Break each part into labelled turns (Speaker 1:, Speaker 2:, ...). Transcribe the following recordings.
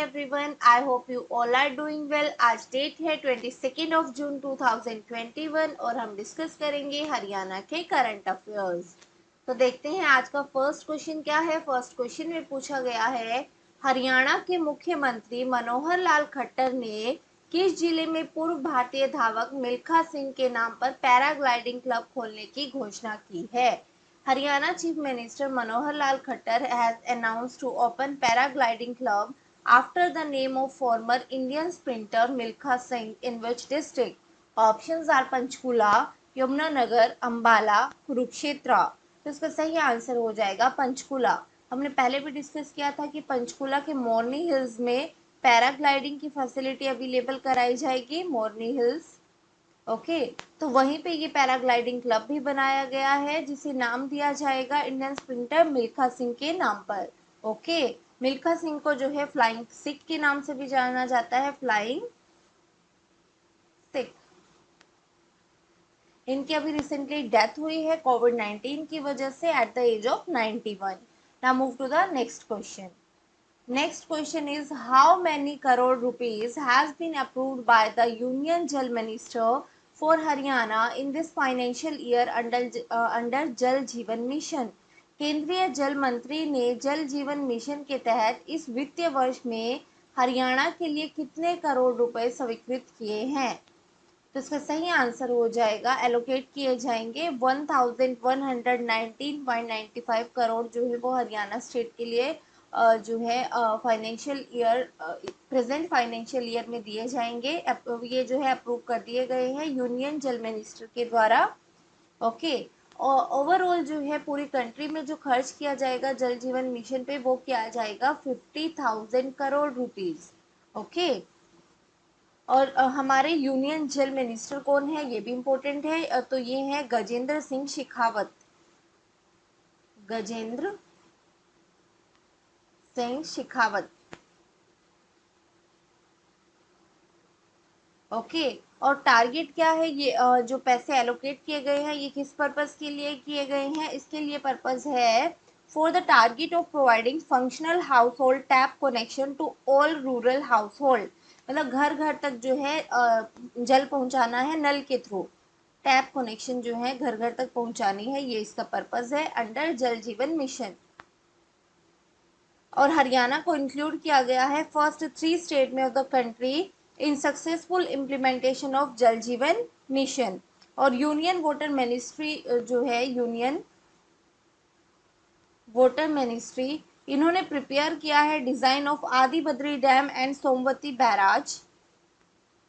Speaker 1: everyone, I hope you all are doing well. आज date है 22 of June 2021 और हम डिस्कस करेंगे हरियाणा के करंट अफेयर्स। तो देखते हैं आज का फर्स्ट क्वेश्चन क्या है। फर्स्ट क्वेश्चन में पूछा गया है, हरियाणा के मुख्यमंत्री मनोहर लाल खट्टर ने किस जिले में पूर्व भारतीय धावक मिल्खा सिंह के नाम पर पैराग्लाइडिंग क्लब खोलने की घोषणा की है। Haryana Chief Minister Manohar Lal Khattar has announced to open paragliding club after the name of former Indian sprinter Milkha Singh in which district? Options are Panchkula, Yamuna Ambala, Kurukshetra. तो इसका सही answer हो जाएगा पंचकुला। हमने पहले भी discuss किया था कि पंचकुला के मोरनी हिल्स में पैराग्लाइडिंग की फैसिलिटी अवेलेबल कराई जाएगी, मोरनी हिल्स। ओके तो वहीं पे ये पैराग्लाइडिंग क्लब भी बनाया गया है जिसे नाम दिया जाएगा इंडियन स्प्रिंटर मिल्खा सिंह के नाम पर। ओके मिल्खा सिंह को जो है फ्लाइंग सिख के नाम से भी जाना जाता है, फ्लाइंग सिख। इनकी अभी रिसेंटली डेथ हुई है कोविड-19 की वजह से at the age of 91। Now move to the next question. Next question is, how many crore rupees has been approved by the Union Jal Minister for Haryana in this financial year under Jal Jeevan Mission? केंद्रीय जल मंत्री ने जल Jeevan mission के तहत इस वित्तीय वर्ष में हरियाणा के लिए कितने करोड़ रुपए स्वीकृत किए हैं? तो इसका सही आंसर हो जाएगा, एलोकेट किए जाएंगे 1119.95 करोड़ जो है वो हरियाणा स्टेट के लिए जो है financial year present financial year में दिए जाएंगे। ये जो है अप्रूव कर दिए गए हैं यूनियन जल मिनिस्टर के द्वारा। ओके और ओवरऑल जो है पूरी कंट्री में जो खर्च किया जाएगा जल जीवन मिशन पे वो किया जाएगा 50,000 करोड़ रुपीज। ओके और हमारे यूनियन जल मिनिस्टर कौन है ये भी इम्पोर्टेंट है। तो ये है गजेंद्र सिंह शेखावत, गजेंद्र सिंह शेखावत। ओके और टारगेट क्या है, ये जो पैसे एलोकेट किए गए हैं ये किस पर्पस के लिए किए गए हैं? इसके लिए पर्पस है for the target of providing functional household tap connection to all rural household. मतलब घर घर तक जो है जल पहुंचाना है नल के थ्रू, टैप कनेक्शन जो है घर घर तक पहुंचानी है, ये इसका पर्पस है अंडर जल जीवन मिशन। और हरियाणा को इंक्लूड किया गया है फर्स्ट 3 स्टेट में of the country in successful implementation of Jal Jeevan mission. और यूनियन वाटर मिनिस्ट्री जो है, यूनियन वाटर मिनिस्ट्री, इन्होंने प्रिपेयर किया है design of Adi Badri dam and Somvati barrage,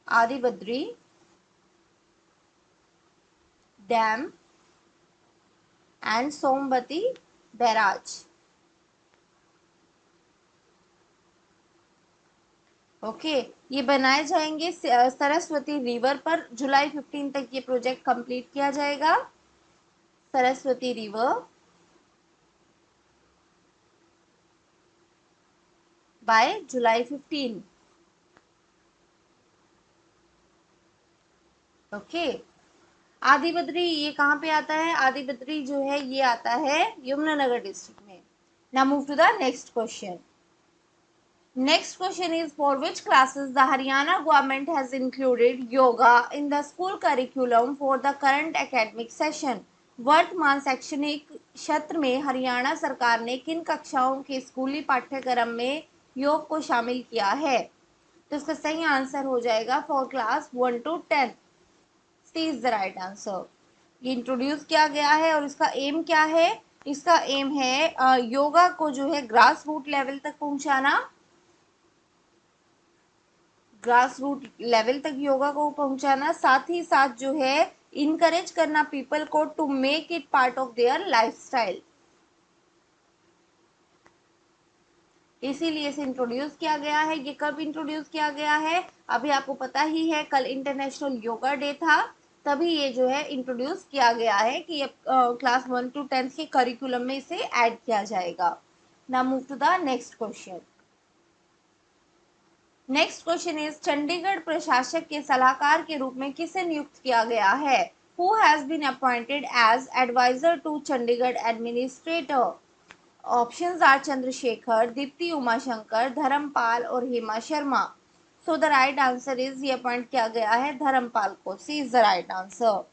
Speaker 1: Adi Badri dam and Somvati barrage. Okay ये बनाए जाएंगे सरस्वती रिवर पर। जुलाई 15 तक ये प्रोजेक्ट कंप्लीट किया जाएगा, सरस्वती रिवर बाय जुलाई 15। ओके आदि बद्री ये कहाँ पे आता है? आदि बद्री जो है ये आता है यमुनानगर डिस्ट्रिक्ट में। Now move to the next question. Next question is, for which classes the Haryana government has included yoga in the school curriculum for the current academic session? वर्तमान शैक्षणिक सत्र में हरियाणा सरकार ने किन कक्षाओं के स्कूली पाठ्यक्रम में योग को शामिल किया है? तो इसका सही आंसर हो जाएगा for class 1 to 10। C is the right answer. ये इंट्रोड्यूस किया गया है और इसका एम क्या है? इसका एम है योगा को जो है ग्रास रूट लेवल तक पहुंचाना, ग्रास रूट लेवल तक योगा को पहुंचाना, साथ ही साथ जो है इनकरेज करना पीपल को to make it part of their lifestyle. इसीलिए इसे इंट्रोड्यूस किया गया है। ये कब इंट्रोड्यूस किया गया है? अभी आपको पता ही है, कल इंटरनेशनल योगा डे था, तभी ये जो है इंट्रोड्यूस किया गया है कि ये क्लास 1 to 10 के करिकुलम में इसे ऐड किया जाएगा। Now move to the next question. Next question is, Chandigarh प्रशासक के सलाहकार के रूप में किसे नियुक्त किया गया है? Who has been appointed as adviser to Chandigarh administrator? Options are Chandrashekhar, Deepti Umashankar, Dharampal और Hema Sharma. So the right answer is, ये अपॉइंट किया गया है धर्मपाल को। C is the right answer.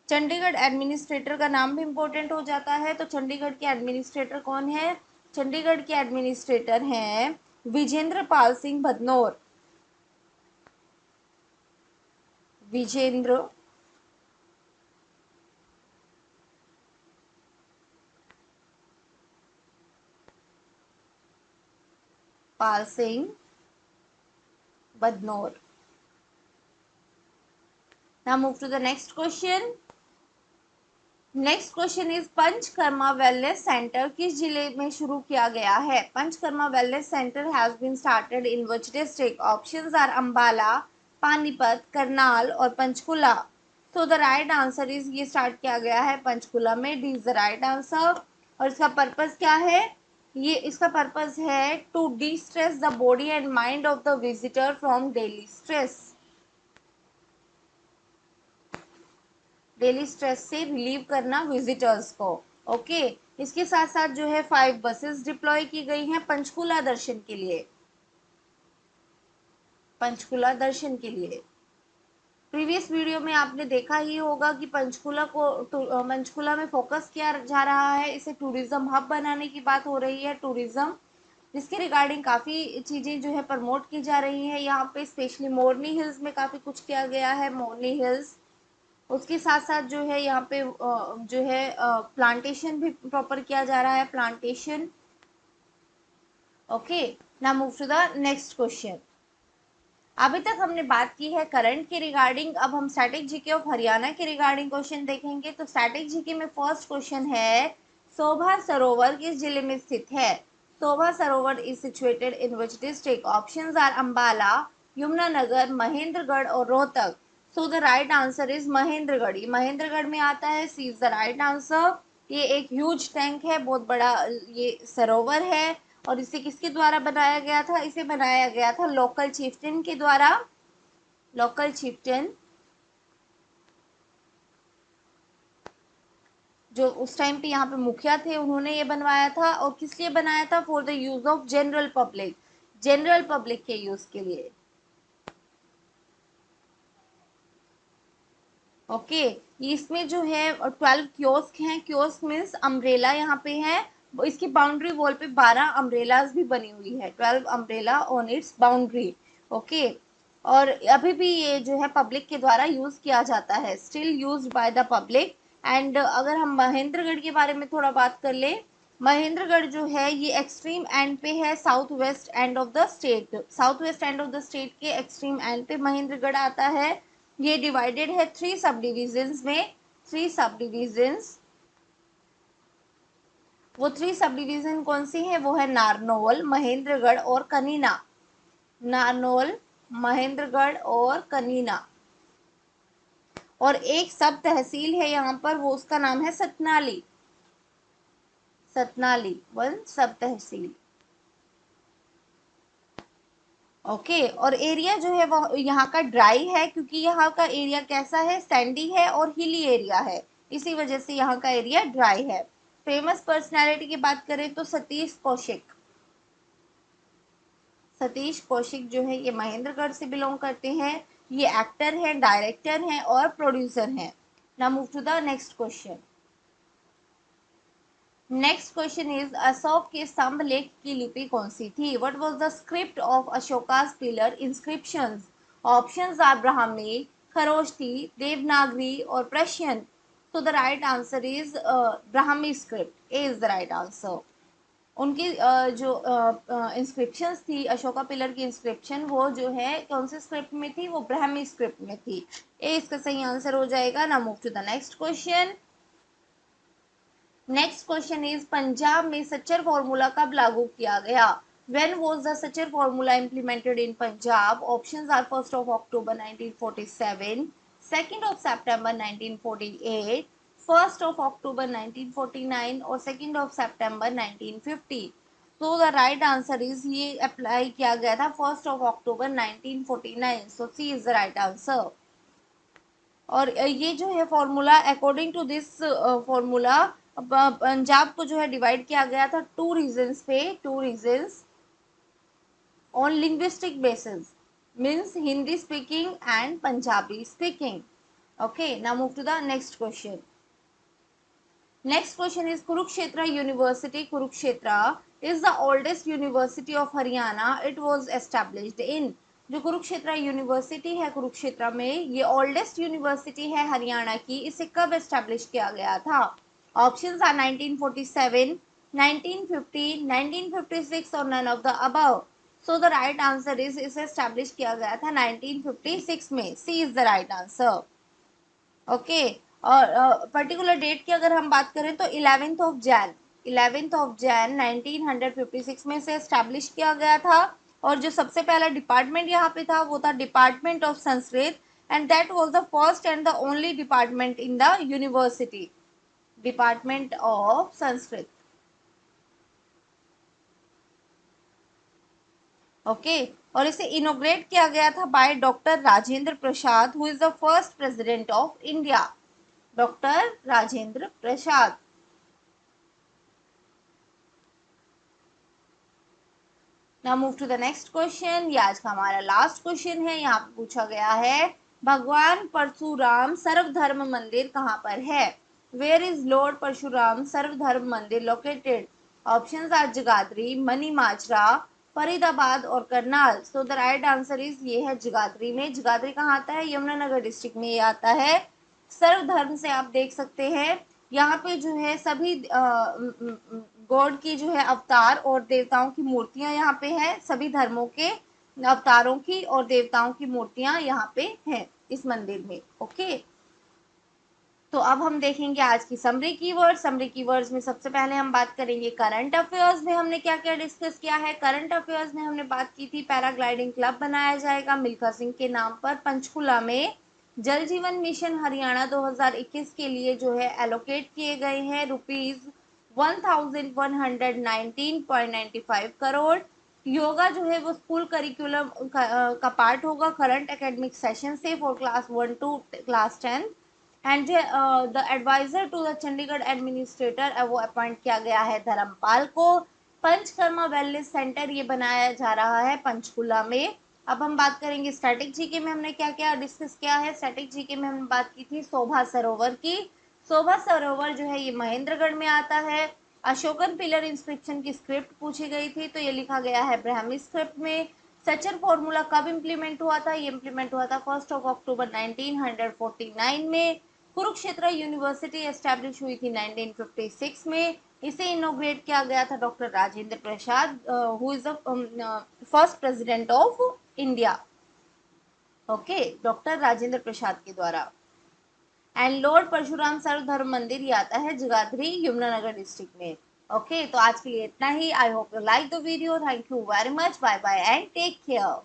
Speaker 1: Chandigarh administrator का नाम भी इंपॉर्टेंट हो जाता है, तो चंडीगढ़ के एडमिनिस्ट्रेटर कौन है? चंडीगढ़ के एडमिनिस्ट्रेटर हैं Vijendra Pal Singh Badnore. Vijendra Pal Singh Badnore. Now move to the next question. Next question is Panchakarma wellness centre किस जिले में शुरू किया गया है? Panchakarma wellness centre has been started in which district? Options are Ambala, Panipat, Karnal और Panchkula. So the right answer is, ये स्टार्ट किया गया है पंचकुला में। D is the right answer. और इसका पर्पस क्या है? ये इसका पर्पस है to destress the body and mind of the visitor from daily stress. Daily stress से रिलीव करना विजिटर्स को। ओके, इसके साथ साथ जो है 5 बसेस डिप्लॉय की गई हैं पंचकुला दर्शन के लिए। पंचकुला दर्शन के लिए प्रीवियस वीडियो में आपने देखा ही होगा कि पंचकुला में फोकस किया जा रहा है, इसे टूरिज्म हब बनाने की बात हो रही है। टूरिज्म जिसके रिगार्डिंग काफ़ी चीज़ें जो है प्रमोट की जा रही है यहाँ पे। स्पेशली मोरनी हिल्स में काफ़ी कुछ किया गया है। मोरनी हिल्स, उसके साथ साथ जो है यहाँ पे जो है प्लांटेशन भी प्रॉपर किया जा रहा है, plantation. Okay, now move to the next question. अभी तक हमने बात की है करंट के रिगार्डिंग, अब हम स्टैटिक जीके ऑफ हरियाणा के रिगार्डिंग क्वेश्चन देखेंगे। तो स्टैटिक जीके में फर्स्ट क्वेश्चन है, शोभा सरोवर किस जिले में स्थित है? Shobha Sarovar is situated in which district? Options are Ambala, Yamunanagar, Mahendragarh और Rohtak. So the right answer is Mahendragarh. ये महेंद्रगढ़ में आता है। C is the right answer. ये एक ह्यूज टैंक है, बहुत बड़ा ये सरोवर है। और इसे किसके द्वारा बनाया गया था? इसे बनाया गया था लोकल चीफ्टिन के द्वारा। लोकल चीफ्टिन जो उस टाइम पे यहाँ पे मुखिया थे, उन्होंने ये बनवाया था। और किस लिए बनाया था? For the use of general public, general public के यूज के लिए। ओके, इसमें जो है 12 कियोस्क हैं। कियोस्क मीन्स अम्ब्रेला यहाँ पे है। इसकी बाउंड्री वॉल पे 12 अम्ब्रेलाज भी बनी हुई है। 12 umbrella on it's boundary. Okay, और अभी भी ये जो है पब्लिक के द्वारा यूज किया जाता है, still used by the public. And अगर हम महेंद्रगढ़ के बारे में थोड़ा बात कर ले, महेंद्रगढ़ जो है ये एक्सट्रीम एंड पे है, south west end of the state. South west end of the state के एक्सट्रीम एंड पे महेंद्रगढ़ आता है। ये डिवाइडेड है 3 सब डिविजन्स में। 3 सब डिविजन्स, वो 3 सब डिवीजन कौन सी है? वो है नारनौल, महेंद्रगढ़ और कनीना। नारनौल, महेंद्रगढ़ और कनीना। और एक सब तहसील है यहाँ पर, वो उसका नाम है सतनाली। सतनाली वन सब तहसील। ओके, और एरिया जो है वो यहाँ का ड्राई है, क्योंकि यहाँ का एरिया कैसा है? सैंडी है और हिली एरिया है, इसी वजह से यहाँ का एरिया ड्राई है। फेमस पर्सनालिटी की बात करें तो सतीश कौशिक। सतीश कौशिक जो है ये महेंद्रगढ़ से बिलोंग करते हैं। ये एक्टर हैं, डायरेक्टर हैं और प्रोड्यूसर हैं। Now move to the next question. Next question is, Ashok के स्तंभ लेख की लिपि कौन सी थी? What was the script of Ashoka's pillar inscriptions? Options are Brahmi, Kharosthi, Devanagari और Persian. so the right answer is Brahmi script. A is the right answer. उनकी जो इंस्क्रिप्शंस थी, अशोका पिलर की इंस्क्रिप्शन, वो जो है कौन से स्क्रिप्ट में थी? वो ब्राह्मी स्क्रिप्ट में थी। ए इसका सही आंसर हो जाएगा। Now move to the next question. Next question is, Punjab में सच्चर फॉर्मूला कब लागू किया गया? When was the Sachar formula implemented in Punjab? Options are 1st of October 1947, 2nd of September 1948, 1st of October 1949 और 2nd of September 1950। तो the right answer is, ये apply किया गया था 1st of October 1949। So C is the right answer. और ये जो है formula, according to this formula Punjab को जो है डिवाइड किया गया था टू रीजन्स पे, two regions on linguistic basis, means Hindi speaking and Punjabi speaking. Okay, now move to the next question. Next question is Kurukshetra University. Kurukshetra is the oldest university of Haryana. It was established in, जो Kurukshetra university है कुरुक्षेत्र में, ये oldest university है हरियाणा की. इसे कब establish किया गया था? ऑप्शंस आर 1947, 1950, 1956 और none of the above. So the right answer is, इसे एस्टेब्लिश किया गया था 1956 में. C is the right answer. Okay, और पर्टिकुलर डेट की अगर हम बात करें तो 11th ऑफ जैन 1956 में से एस्टैब्लिश किया गया था. और जो सबसे पहला डिपार्टमेंट यहाँ पे था वो था department of Sanskrit, and that was the first and the only department in the university, department of Sanskrit. Okay, और इसे इनोग्रेट किया गया था by doctor Rajendra Prasad, who is the first president of India. Doctor Rajendra Prasad. Now move to the next question. ये आज का हमारा last question है. यहाँ पे पूछा गया है भगवान परशुराम सर्वधर्म मंदिर कहाँ पर है? Where is Lord Parshuram Sarvadharma Mandir located? Options are Jagadhri, Mani Majra, Faridabad और Karnal. So the right answer is, ये है जगाधरी में. जगाधरी कहाँ आता है? यमुनानगर डिस्ट्रिक्ट में ये आता है. सर्वधर्म से आप देख सकते हैं यहाँ पे जो है सभी गॉड की जो है अवतार और देवताओं की मूर्तियां यहाँ पे है. सभी धर्मों के अवतारों की और देवताओं की मूर्तियां यहाँ पे हैं इस मंदिर में. ओके, तो अब हम देखेंगे आज की समरी कीवर्ड्स. समरी कीवर्ड्स में सबसे पहले हम बात करेंगे करंट अफेयर्स में हमने क्या क्या डिस्कस किया है. करंट अफेयर्स में हमने बात की थी पैराग्लाइडिंग क्लब बनाया जाएगा मिल्खा सिंह के नाम पर पंचकुला में. जल जीवन मिशन हरियाणा 2021 के लिए जो है एलोकेट किए गए हैं ₹1119.95 करोड़. योगा जो है वो स्कूल करिकुलम का पार्ट होगा करंट एकेडमिक सेशन से for class 1 to class 10. And the adviser to the Chandigarh administrator वो अपॉइंट किया गया है धर्मपाल को. पंचकर्मा वेलनेस सेंटर ये बनाया जा रहा है पंचकुला में. अब हम बात करेंगे स्टैटिक जीके में हमने क्या क्या डिस्कस किया है. स्टैटिक जीके में हमने बात की थी शोभा सरोवर की. शोभा सरोवर जो है ये महेंद्रगढ़ में आता है. अशोकन पिलर इंस्क्रिप्शन की स्क्रिप्ट पूछी गई थी तो ये लिखा गया है ब्राह्मी स्क्रिप्ट में. सचर फॉर्मूला कब इम्प्लीमेंट हुआ था? ये इम्प्लीमेंट हुआ था 1 अक्टूबर 1949 में. कुरुक्षेत्र यूनिवर्सिटी एस्टैब्लिश हुई थी 1956 में. इसे इनोग्रेट किया गया था doctor Rajendra Prasad, who is the first president of India. Okay, doctor Rajendra Prasad के द्वारा. एंड लॉर्ड परशुराम सर्वधर्म मंदिर ये आता है जगाधरी यमुनानगर डिस्ट्रिक्ट में. ओके, तो आज के लिए इतना ही. I hope you like the video. Thank you very much. Bye bye and take care.